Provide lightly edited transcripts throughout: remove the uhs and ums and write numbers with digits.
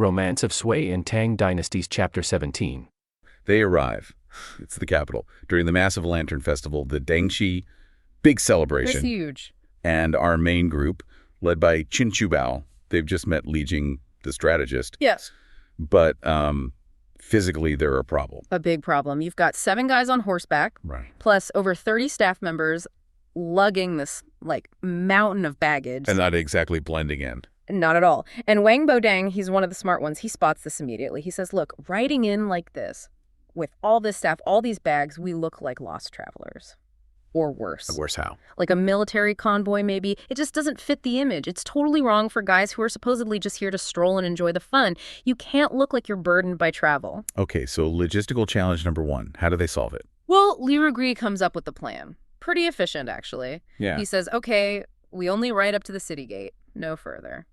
Romance of Sui and Tang Dynasties Chapter 17. They arrive. It's the capital. During the massive Lantern Festival, the Dengxi, big celebration. It's huge. And our main group, led by Qin Bao, they've just met Li Jing, the strategist. Yes. But physically, they're a problem. A big problem. You've got 7 guys on horseback, Right. plus over 30 staff members lugging this, mountain of baggage. And not exactly blending in. Not at all. And Wang Bodang, he's one of the smart ones. He spots this immediately. He says, look, riding in like this, with all this staff, all these bags, we look like lost travelers. Or worse. Worse how? Like a military convoy, maybe. It just doesn't fit the image. It's totally wrong for guys who are supposedly just here to stroll and enjoy the fun. You can't look like you're burdened by travel. Okay, so logistical challenge number 1. How do they solve it? Well, Li Rugri comes up with the plan. Pretty efficient, actually. Yeah. He says, okay, we only ride up to the city gate, no further.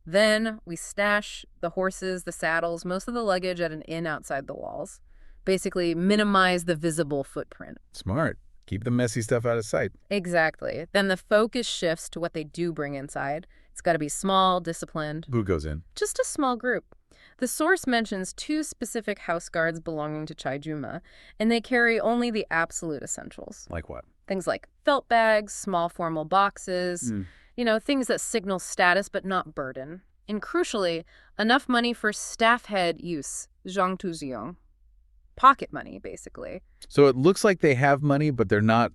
Then we stash the horses, the saddles, most of the luggage at an inn outside the walls. Basically, minimize the visible footprint. Smart. Keep the messy stuff out of sight. Exactly. Then the focus shifts to what they do bring inside. It's got to be small, disciplined. Who goes in? Just a small group. The source mentions 2 specific house guards belonging to Chai Juma, and they carry only the absolute essentials. Like what? Things like felt bags, small formal boxes, things that signal status but not burden. And crucially, enough money for staff head use, zhang tu xiong. Pocket money, basically. So it looks like they have money, but they're not,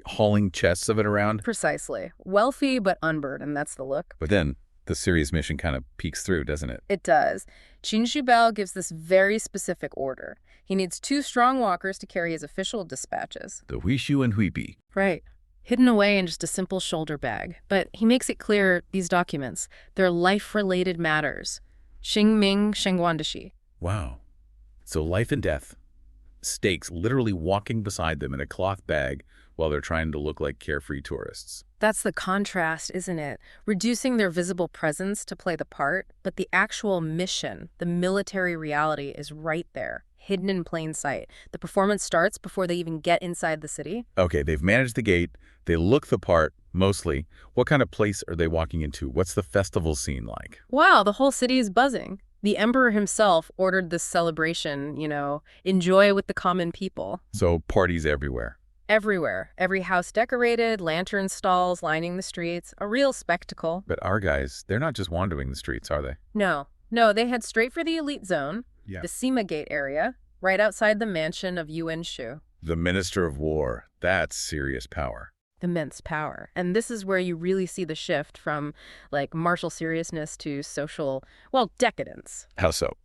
hauling chests of it around? Precisely. Wealthy but unburdened, that's the look. But then the serious mission kind of peeks through, doesn't it? It does. Qin Bao gives this very specific order. He needs 2 strong walkers to carry his official dispatches. The Huishu and Huipi. Right. Hidden away in just a simple shoulder bag. But he makes it clear, these documents, they're life-related matters. Xingming Shengguandashi. Wow. So life and death. Stakes literally walking beside them in a cloth bag while they're trying to look like carefree tourists. That's the contrast, isn't it? Reducing their visible presence to play the part, but the actual mission, the military reality, is right there, hidden in plain sight. The performance starts before they even get inside the city. Okay, they've managed the gate. They look the part, mostly. What kind of place are they walking into? What's the festival scene like? Wow, the whole city is buzzing. The emperor himself ordered this celebration, enjoy with the common people. So parties everywhere. Everywhere. Every house decorated, lantern stalls lining the streets. A real spectacle. But our guys, they're not just wandering the streets, are they? No, they head straight for the elite zone, the Sima Gate area, right outside the mansion of Yuan Shu. The Minister of War. That's serious power. Immense power. And this is where you really see the shift from, martial seriousness to social, decadence. How so?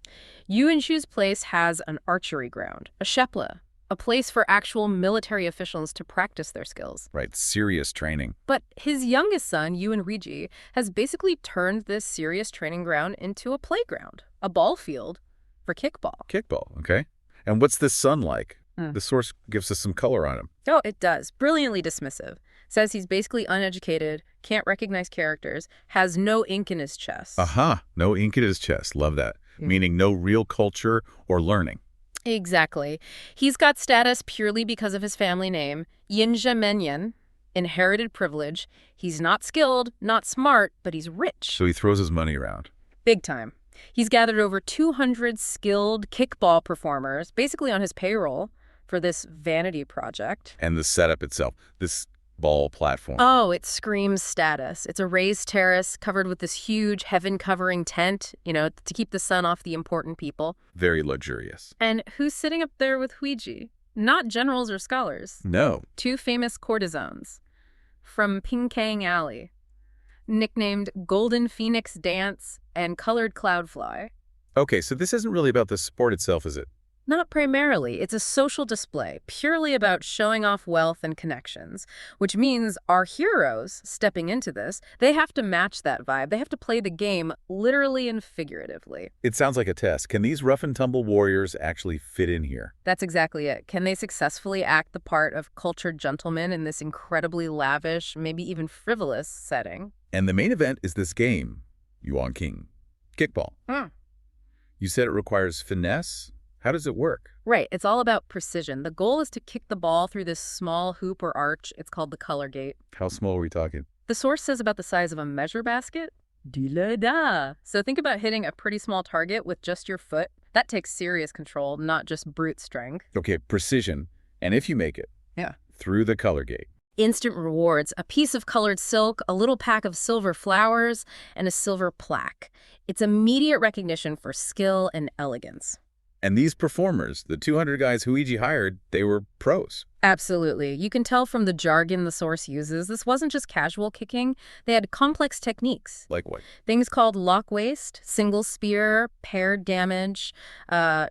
Yuan Shu's place has an archery ground, a shepla, a place for actual military officials to practice their skills. Right, serious training. But his youngest son, Yuan Riji, has basically turned this serious training ground into a playground, a ball field for kickball. Kickball, okay. And what's this son like? The source gives us some color on him. Oh, it does. Brilliantly dismissive. Says he's basically uneducated, can't recognize characters, has no ink in his chest. Aha, no ink in his chest. Love that. Meaning no real culture or learning. Exactly. He's got status purely because of his family name, Yinzhe Menyan, inherited privilege. He's not skilled, not smart, but he's rich. So he throws his money around. Big time. He's gathered over 200 skilled kickball performers, basically on his payroll, for this vanity project. And the setup itself, this ball platform. Oh, it screams status. It's a raised terrace covered with this huge heaven-covering tent, to keep the sun off the important people. Very luxurious. And who's sitting up there with Huiji? Not generals or scholars. No. 2 famous courtesans from Pinkang Alley, nicknamed Golden Phoenix Dance and Colored Cloudfly. Okay, so this isn't really about the sport itself, is it? Not primarily. It's a social display, purely about showing off wealth and connections, which means our heroes, stepping into this, they have to match that vibe. They have to play the game literally and figuratively. It sounds like a test. Can these rough-and-tumble warriors actually fit in here? That's exactly it. Can they successfully act the part of cultured gentlemen in this incredibly lavish, maybe even frivolous setting? And the main event is this game, Yuan King, kickball. You said it requires finesse? How does it work? Right. It's all about precision. The goal is to kick the ball through this small hoop or arch. It's called the color gate. How small are we talking? The source says about the size of a measure basket. Da. So think about hitting a pretty small target with just your foot. That takes serious control, not just brute strength. Okay, precision. And if you make it, Yeah. through the color gate. Instant rewards, a piece of colored silk, a little pack of silver flowers, and a silver plaque. It's immediate recognition for skill and elegance. And these performers, the 200 guys Huiji hired, they were pros. Absolutely. You can tell from the jargon the source uses, this wasn't just casual kicking. They had complex techniques. Like what? Things called lock waist, single spear, paired damage,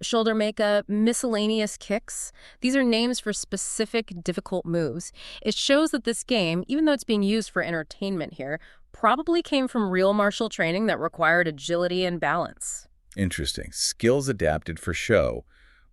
shoulder makeup, miscellaneous kicks. These are names for specific difficult moves. It shows that this game, even though it's being used for entertainment here, probably came from real martial training that required agility and balance. Interesting. Skills adapted for show.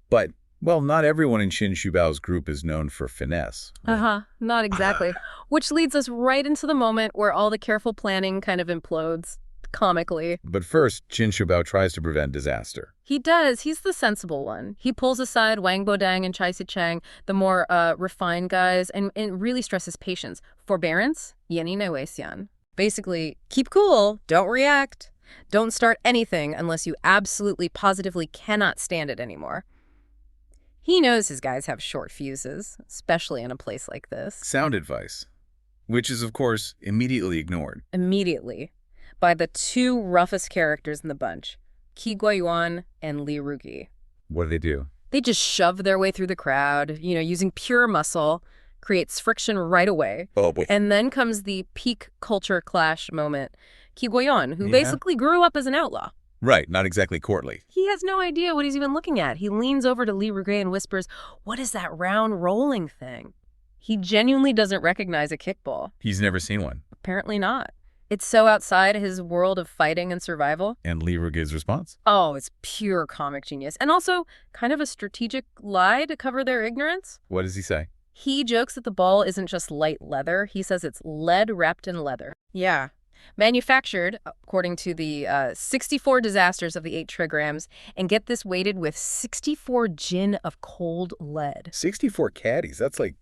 But, well, not everyone in Qin Shubao's group is known for finesse. Not exactly. Which leads us right into the moment where all the careful planning kind of implodes, comically. But first, Qin Shubao tries to prevent disaster. He does. He's the sensible one. He pulls aside Wang Bodang and Chai Sicheng, the more refined guys, and really stresses patience. Forbearance, yeni ne wei xian. Basically, keep cool, don't react. Don't start anything unless you absolutely positively cannot stand it anymore. He knows his guys have short fuses, especially in a place like this. Sound advice, which is, of course, immediately ignored. Immediately, by the two roughest characters in the bunch, Qi Guoyuan and Li Rugi. What do? They just shove their way through the crowd, using pure muscle, creates friction right away. Oh, boy. And then comes the peak culture clash moment. Qi Guoyuan, who basically grew up as an outlaw. Right, not exactly courtly. He has no idea what he's even looking at. He leans over to Li Rugi and whispers, "What is that round rolling thing?" He genuinely doesn't recognize a kickball. He's never seen one. Apparently not. It's so outside his world of fighting and survival. And Li Rugi's response? Oh, it's pure comic genius. And also kind of a strategic lie to cover their ignorance. What does he say? He jokes that the ball isn't just light leather. He says it's lead wrapped in leather. Yeah. Manufactured, according to the 64 disasters of the 8 trigrams, and get this weighted with 64 gin of cold lead. 64 caddies. That's like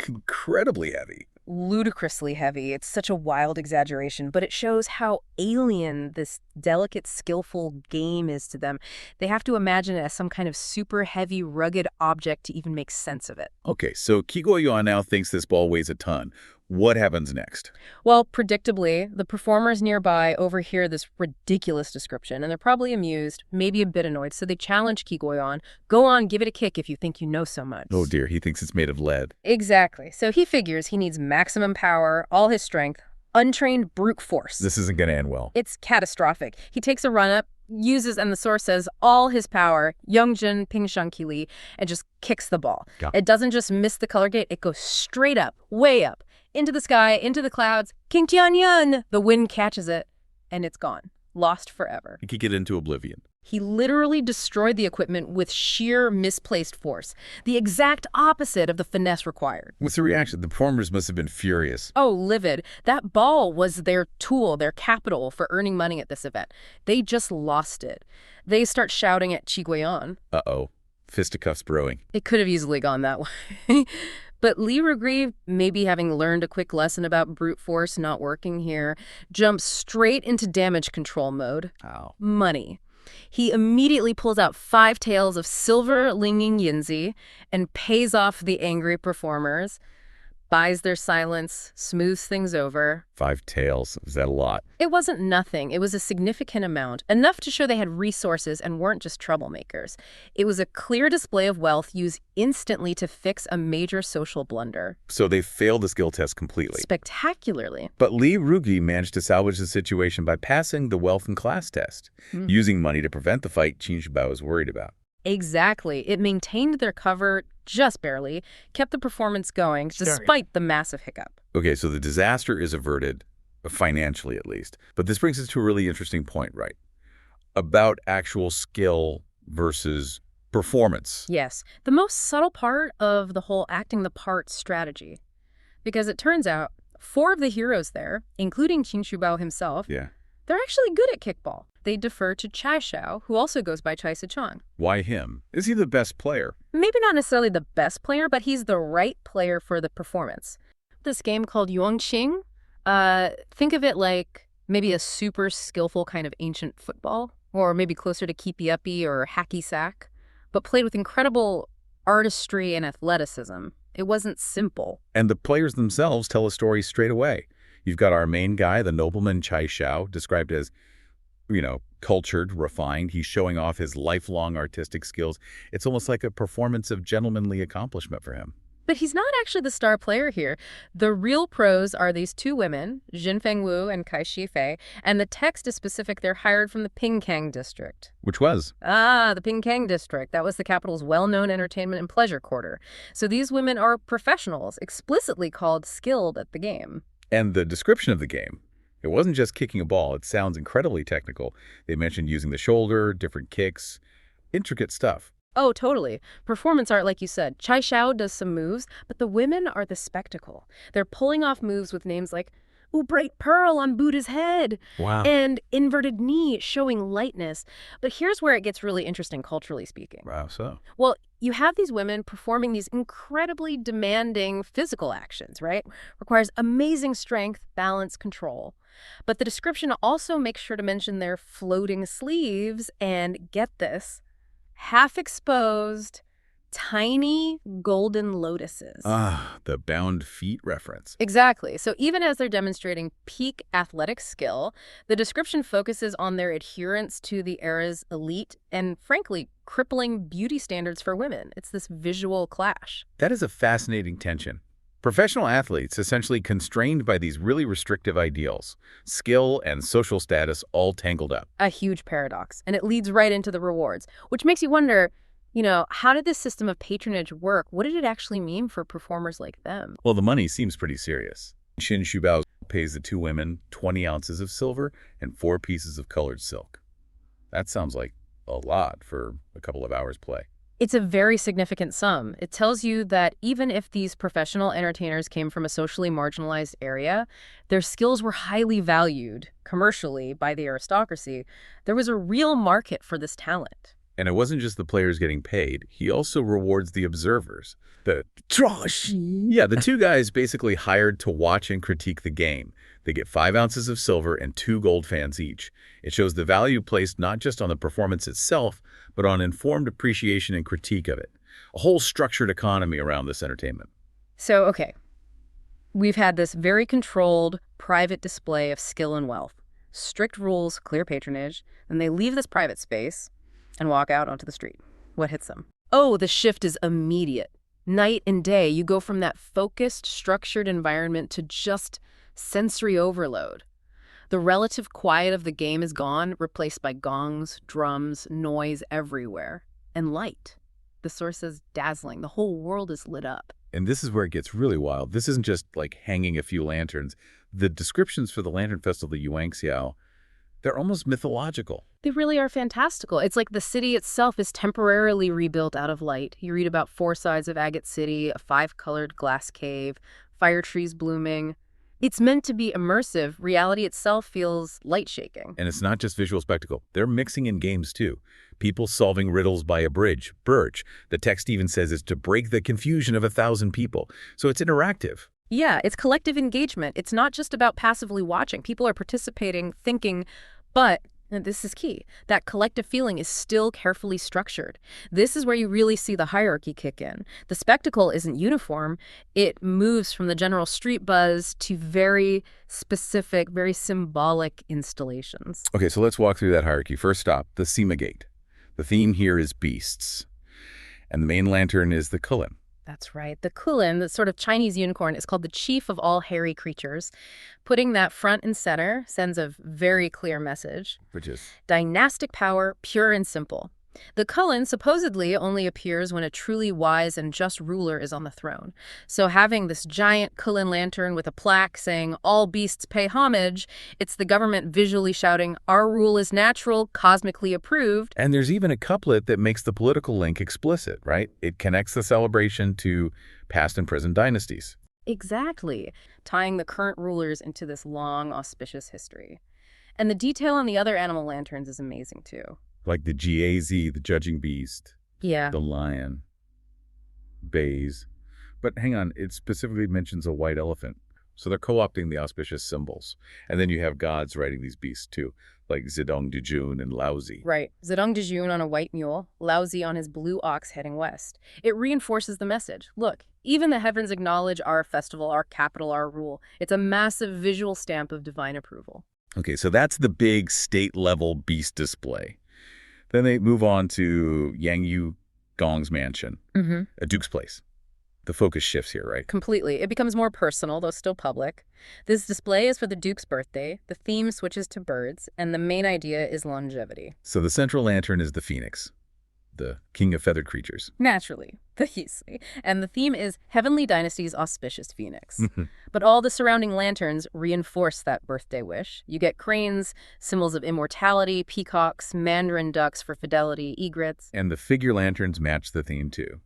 incredibly heavy. Ludicrously heavy. It's such a wild exaggeration, but it shows how alien this delicate, skillful game is to them. They have to imagine it as some kind of super heavy, rugged object to even make sense of it. Okay, so Qi Guoyuan now thinks this ball weighs a ton. What happens next? Well, predictably, the performers nearby overhear this ridiculous description, and they're probably amused, maybe a bit annoyed, so they challenge Qi Guoyuan, "Go on, give it a kick if you think you know so much." Oh dear, he thinks it's made of lead. Exactly. So he figures he needs maximum power, all his strength, untrained brute force. This isn't going to end well. It's catastrophic. He takes a run-up, uses, and the source says, all his power, Yongjin Pingshan Qili, and just kicks the ball. It doesn't just miss the color gate, it goes straight up, way up, into the sky, into the clouds. King Tianyun! The wind catches it, and it's gone. Lost forever. He could get into oblivion. He literally destroyed the equipment with sheer misplaced force, the exact opposite of the finesse required. What's the reaction? The performers must have been furious. Oh, livid. That ball was their tool, their capital for earning money at this event. They just lost it. They start shouting at Qi Guoyuan. Uh-oh. Fisticuffs brewing. It could have easily gone that way. But Li Rugi, maybe having learned a quick lesson about brute force not working here, jumps straight into damage control mode. Ow. Money. He immediately pulls out 5 taels of silver Linging Yinzi and pays off the angry performers, buys their silence, smooths things over. 5 taels. Is that a lot? It wasn't nothing. It was a significant amount, enough to show they had resources and weren't just troublemakers. It was a clear display of wealth used instantly to fix a major social blunder. So they failed the skill test completely. Spectacularly. But Li Rugi managed to salvage the situation by passing the wealth and class test, using money to prevent the fight Qin Shubao was worried about. Exactly. It maintained their cover just barely, kept the performance going, despite the massive hiccup. Okay, so the disaster is averted, financially at least. But this brings us to a really interesting point, right? About actual skill versus performance. Yes, the most subtle part of the whole acting the part strategy. Because it turns out 4 of the heroes there, including Qin Shubao himself, they're actually good at kickball. They defer to Chai Xiao, who also goes by Chai Sicheng. Why him? Is he the best player? Maybe not necessarily the best player, but he's the right player for the performance. This game called Yuan Qing, think of it like Maybe a super skillful kind of ancient football, or maybe closer to keepy-uppy or hacky sack, but played with incredible artistry and athleticism. It wasn't simple. And the players themselves tell a story straight away. You've got our main guy, the nobleman Chai Xiao, described as, cultured, refined. He's showing off his lifelong artistic skills. It's almost like a performance of gentlemanly accomplishment for him. But he's not actually the star player here. The real pros are these two women, Jin Fengwu and Kai Shifei, and the text is specific. They're hired from the Pingkang district. Which was? The Pingkang district. That was the capital's well-known entertainment and pleasure quarter. So these women are professionals, explicitly called skilled at the game. And the description of the game, it wasn't just kicking a ball. It sounds incredibly technical. They mentioned using the shoulder, different kicks, intricate stuff. Oh, totally. Performance art, like you said. Chai Xiao does some moves, but the women are the spectacle. They're pulling off moves with names like, "Ooh, bright pearl on Buddha's head." Wow. And inverted knee, showing lightness. But here's where it gets really interesting, culturally speaking. Wow, so? Well, you have these women performing these incredibly demanding physical actions, right? Requires amazing strength, balance, control. But the description also makes sure to mention their floating sleeves and, get this, half-exposed, tiny golden lotuses. The bound feet reference. Exactly. So even as they're demonstrating peak athletic skill, the description focuses on their adherence to the era's elite and, frankly, crippling beauty standards for women. It's this visual clash. That is a fascinating tension. Professional athletes, essentially constrained by these really restrictive ideals, skill and social status all tangled up. A huge paradox. And it leads right into the rewards, which makes you wonder, how did this system of patronage work? What did it actually mean for performers like them? Well, the money seems pretty serious. Qin Shubao pays the two women 20 ounces of silver and 4 pieces of colored silk. That sounds like a lot for a couple of hours play. It's a very significant sum. It tells you that even if these professional entertainers came from a socially marginalized area, their skills were highly valued commercially by the aristocracy. There was a real market for this talent. And it wasn't just the players getting paid. He also rewards the observers. The two guys basically hired to watch and critique the game. They get 5 ounces of silver and 2 gold fans each. It shows the value placed not just on the performance itself, but on informed appreciation and critique of it. A whole structured economy around this entertainment. So, okay, we've had this very controlled, private display of skill and wealth. Strict rules, clear patronage. Then they leave this private space and walk out onto the street. What hits them? Oh, the shift is immediate. Night and day, you go from that focused, structured environment to just sensory overload. The relative quiet of the game is gone, replaced by gongs, drums, noise everywhere, and light. The source is dazzling. The whole world is lit up. And this is where it gets really wild. This isn't just like hanging a few lanterns. The descriptions for the Lantern Festival, the Yuanxiao, they're almost mythological. They really are fantastical. It's like the city itself is temporarily rebuilt out of light. You read about 4 sides of Agate City, a 5-colored glass cave, fire trees blooming. It's meant to be immersive. Reality itself feels light-shaking. And it's not just visual spectacle. They're mixing in games, too. People solving riddles by a bridge, birch. The text even says it's to break the confusion of 1,000 people. So it's interactive. Yeah, it's collective engagement. It's not just about passively watching. People are participating, thinking, but, and this is key, that collective feeling is still carefully structured. This is where you really see the hierarchy kick in. The spectacle isn't uniform. It moves from the general street buzz to very specific, very symbolic installations. Okay, so let's walk through that hierarchy. First stop, the Sima Gate. The theme here is beasts. And the main lantern is the QIN. That's right. The QIN, the sort of Chinese unicorn, is called the chief of all hairy creatures. Putting that front and center sends a very clear message. Which is? Dynastic power, pure and simple. The QIN supposedly only appears when a truly wise and just ruler is on the throne. So having this giant QIN lantern with a plaque saying, "All beasts pay homage," it's the government visually shouting, "Our rule is natural, cosmically approved." And there's even a couplet that makes the political link explicit, right? It connects the celebration to past and present dynasties. Exactly, tying the current rulers into this long, auspicious history. And the detail on the other animal lanterns is amazing, too. Like the GAZ, the judging beast. Yeah. The lion. Bays. But hang on, it specifically mentions a white elephant. So they're co-opting the auspicious symbols. And then you have gods riding these beasts too, like Zedong Dejun and Laozi. Right. Zedong Dejun on a white mule, Laozi on his blue ox heading west. It reinforces the message. Look, even the heavens acknowledge our festival, our capital, our rule. It's a massive visual stamp of divine approval. Okay, so that's the big state-level beast display. Then they move on to Yang Yu Gong's mansion, a duke's place. The focus shifts here, right? Completely. It becomes more personal, though still public. This display is for the Duke's birthday, the theme switches to birds, and the main idea is longevity. So the central lantern is the phoenix, the king of feathered creatures. Naturally, the Hisui. And the theme is Heavenly Dynasty's auspicious phoenix. But all the surrounding lanterns reinforce that birthday wish. You get cranes, symbols of immortality, peacocks, mandarin ducks for fidelity, egrets. And the figure lanterns match the theme too.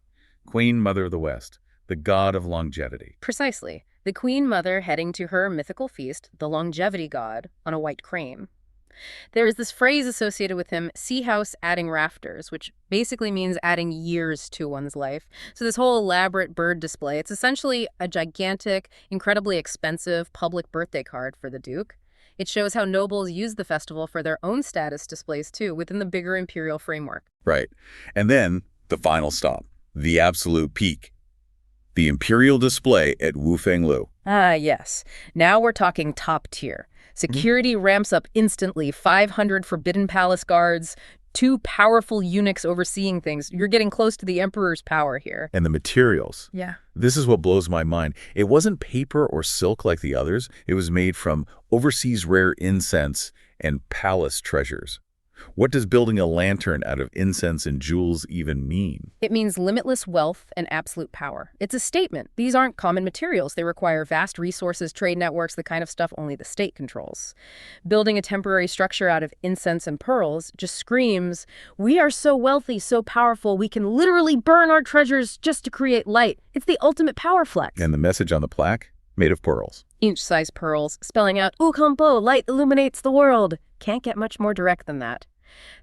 Queen Mother of the West, the god of longevity. Precisely. The Queen Mother heading to her mythical feast, the longevity god, on a white crane. There is this phrase associated with him, sea house adding rafters, which basically means adding years to one's life. So this whole elaborate bird display, it's essentially a gigantic, incredibly expensive public birthday card for the Duke. It shows how nobles use the festival for their own status displays too, within the bigger imperial framework. Right. And then the final stop, the absolute peak. The imperial display at Wufenglu. Ah, yes. Now we're talking top tier. Security ramps up instantly, 500 forbidden palace guards, 2 powerful eunuchs overseeing things. You're getting close to the emperor's power here. And the materials. Yeah. This is what blows my mind. It wasn't paper or silk like the others. It was made from overseas rare incense and palace treasures. What does building a lantern out of incense and jewels even mean? It means limitless wealth and absolute power. It's a statement. These aren't common materials. They require vast resources, trade networks, the kind of stuff only the state controls. Building a temporary structure out of incense and pearls just screams, we are so wealthy, so powerful, we can literally burn our treasures just to create light. It's the ultimate power flex. And the message on the plaque? Made of pearls. Inch-sized pearls, spelling out, Ukampo, light illuminates the world. Can't get much more direct than that.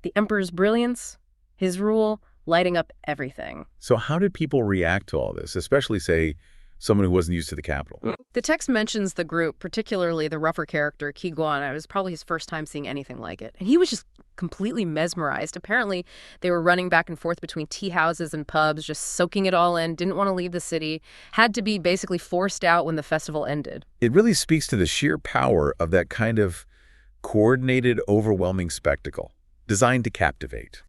The emperor's brilliance, his rule, lighting up everything. So how did people react to all this, especially, say, someone who wasn't used to the capital? The text mentions the group, particularly the rougher character, Qiong. It was probably his first time seeing anything like it. And he was just completely mesmerized. Apparently, they were running back and forth between tea houses and pubs, just soaking it all in, didn't want to leave the city, had to be basically forced out when the festival ended. It really speaks to the sheer power of that kind of coordinated, overwhelming spectacle, designed to captivate.